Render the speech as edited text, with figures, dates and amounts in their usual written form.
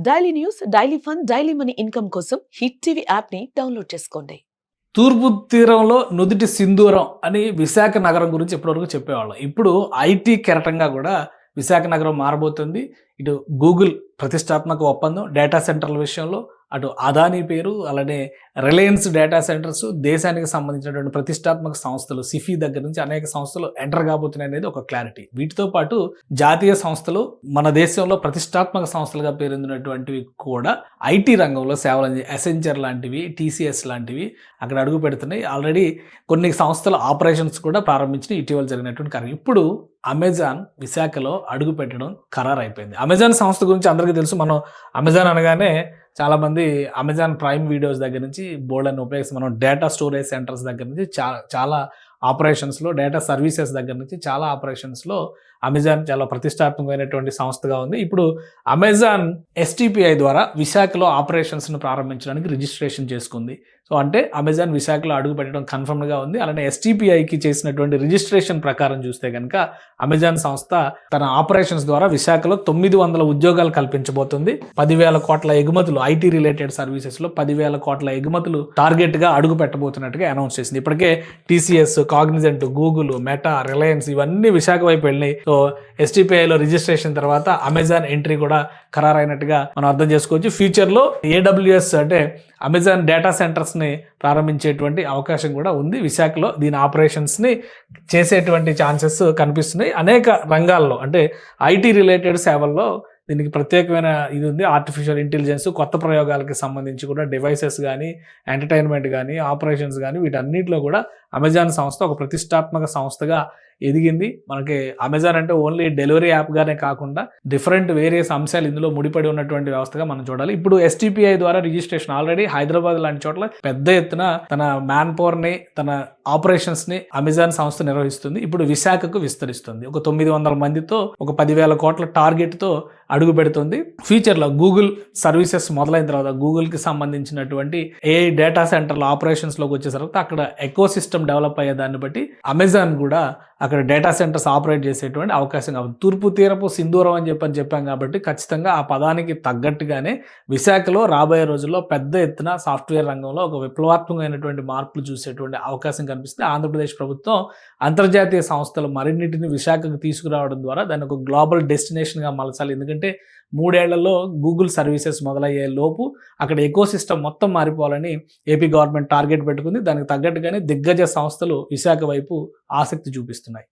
Daily news, daily fun, daily money income కోసం hit TV app ని download చేసుకోండి. తూర్పు తీరంలో నుదిటి సింధూరం అని విశాఖ నగరం గురించి ఇప్పటివరకు చెప్పేవాళ్ళం. ఇప్పుడు ఐటీ కెరటంగా కూడా విశాఖ నగరం మారబోతుంది. ఇటు గూగుల్ ప్రతిష్టాత్మక ఒప్పందం డేటా సెంటర్ల విషయంలో, అటు అదానీ పేరు, అలానే రిలయన్స్ డేటా సెంటర్స్, దేశానికి సంబంధించినటువంటి ప్రతిష్టాత్మక సంస్థలు సిఫీ దగ్గర నుంచి అనేక సంస్థలు ఎంటర్ కాబోతున్నాయి అనేది ఒక క్లారిటీ. వీటితో పాటు జాతీయ సంస్థలు, మన దేశంలో ప్రతిష్టాత్మక సంస్థలుగా పేరొందినటువంటివి కూడా ఐటీ రంగంలో సేవలు అసెంచర్ లాంటివి, టీసీఎస్ లాంటివి అక్కడ అడుగు పెడుతున్నాయి. ఆల్రెడీ కొన్ని సంస్థల ఆపరేషన్స్ కూడా ప్రారంభించిన ఇటీవల జరిగినటువంటి కార్యం. ఇప్పుడు అమెజాన్ విశాఖలో అడుగు పెట్టడం ఖరారు అయిపోయింది. అమెజాన్ సంస్థ గురించి అందరికీ తెలుసు. మనం అమెజాన్ అనగానే చాలామంది అమెజాన్ ప్రైమ్ వీడియోస్ దగ్గర నుంచి బోల్డన్ని ఉపయోగిస్తాం. మనం డేటా స్టోరేజ్ సెంటర్స్ దగ్గర నుంచి చాలా ఆపరేషన్స్లో, డేటా సర్వీసెస్ దగ్గర నుంచి చాలా ఆపరేషన్స్లో అమెజాన్ చాలా ప్రతిష్టాత్మకమైనటువంటి సంస్థగా ఉంది. ఇప్పుడు అమెజాన్ ఎస్టీపీఐ ద్వారా విశాఖలో ఆపరేషన్స్ను ప్రారంభించడానికి రిజిస్ట్రేషన్ చేసుకుంది. సో అంటే అమెజాన్ విశాఖలో అడుగు పెట్టడం కన్ఫర్మ్గా ఉంది. అలానే ఎస్టీపీఐకి చేసినటువంటి రిజిస్ట్రేషన్ ప్రకారం చూస్తే కనుక అమెజాన్ సంస్థ తన ఆపరేషన్స్ ద్వారా విశాఖలో 900 ఉద్యోగాలు కల్పించబోతుంది. 10,000 కోట్ల ఎగుమతులు, ఐటీ రిలేటెడ్ సర్వీసెస్లో 10,000 కోట్ల ఎగుమతులు టార్గెట్గా అడుగు పెట్టబోతున్నట్టుగా అనౌన్స్ చేసింది. ఇప్పటికే TCS, Cognizant, Google, meta, Reliance ఇవన్నీ విశాఖ వైపు వెళ్ళినాయి. సో ఎస్టీపీఐలో రిజిస్ట్రేషన్ తర్వాత అమెజాన్ ఎంట్రీ కూడా ఖరారైనట్టుగా మనం అర్థం చేసుకోవచ్చు. ఫ్యూచర్లో ఏడబ్ల్యూఎస్ అంటే అమెజాన్ డేటా సెంటర్స్ని ప్రారంభించేటువంటి అవకాశం కూడా ఉంది. విశాఖలో దీని ఆపరేషన్స్ని చేసేటువంటి ఛాన్సెస్ కనిపిస్తున్నాయి. అనేక రంగాల్లో అంటే ఐటీ రిలేటెడ్ సేవల్లో దీనికి ప్రత్యేకమైన ఇది ఉంది. ఆర్టిఫిషియల్ ఇంటెలిజెన్స్, కొత్త ప్రయోగాలకి సంబంధించి కూడా డివైసెస్ కానీ, ఎంటర్టైన్మెంట్ కానీ, ఆపరేషన్స్ కానీ వీటన్నిటిలో కూడా అమెజాన్ సంస్థ ఒక ప్రతిష్టాత్మక సంస్థగా ఎదిగింది. మనకి అమెజాన్ అంటే ఓన్లీ డెలివరీ యాప్గానే కాకుండా డిఫరెంట్ వేరియస్ అంశాలు ఇందులో ముడిపడి ఉన్నటువంటి వ్యవస్థగా మనం చూడాలి. ఇప్పుడు ఎస్టీపీఐ ద్వారా రిజిస్ట్రేషన్ ఆల్రెడీ హైదరాబాద్ లాంటి చోట్ల పెద్ద ఎత్తున తన మ్యాన్ పవర్ని, తన ఆపరేషన్స్ని అమెజాన్ సంస్థ నిర్వహిస్తుంది. ఇప్పుడు విశాఖకు విస్తరిస్తుంది. ఒక 900 మందితో, ఒక 10,000 కోట్ల టార్గెట్తో అడుగు పెడుతుంది. ఫ్యూచర్లో గూగుల్ సర్వీసెస్ మొదలైన తర్వాత గూగుల్కి సంబంధించినటువంటి ఏఐ డేటా సెంటర్ల ఆపరేషన్స్లోకి వచ్చే తర్వాత అక్కడ ఎకో సిస్టమ్ డెవలప్ అయ్యే దాన్ని బట్టి అమెజాన్ కూడా అక్కడ డేటా సెంటర్స్ ఆపరేట్ చేసేటువంటి అవకాశం కాబట్టి తూర్పు తీరపు సింధూరం అని చెప్పాం కాబట్టి ఖచ్చితంగా ఆ పదానికి తగ్గట్టుగానే విశాఖలో రాబోయే రోజుల్లో పెద్ద ఎత్తున సాఫ్ట్వేర్ రంగంలో ఒక విప్లవాత్మకమైనటువంటి మార్పులు చూసేటువంటి అవకాశం కనిపిస్తుంది. ఆంధ్రప్రదేశ్ ప్రభుత్వం అంతర్జాతీయ సంస్థలు మరిన్నిటిని విశాఖకు తీసుకురావడం ద్వారా దాన్ని ఒక గ్లోబల్ డెస్టినేషన్గా మలచాలి. ఎందుకంటే 3 ఏళ్లలో గూగుల్ సర్వీసెస్ మొదలయ్యే లోపు అక్కడ ఎకో సిస్టమ్ మొత్తం మారిపోవాలని ఏపీ గవర్నమెంట్ టార్గెట్ పెట్టుకుంది. దానికి తగ్గట్టుగానే దిగ్గజ సంస్థలు విశాఖ వైపు ఆసక్తి చూపిస్తున్నాయి.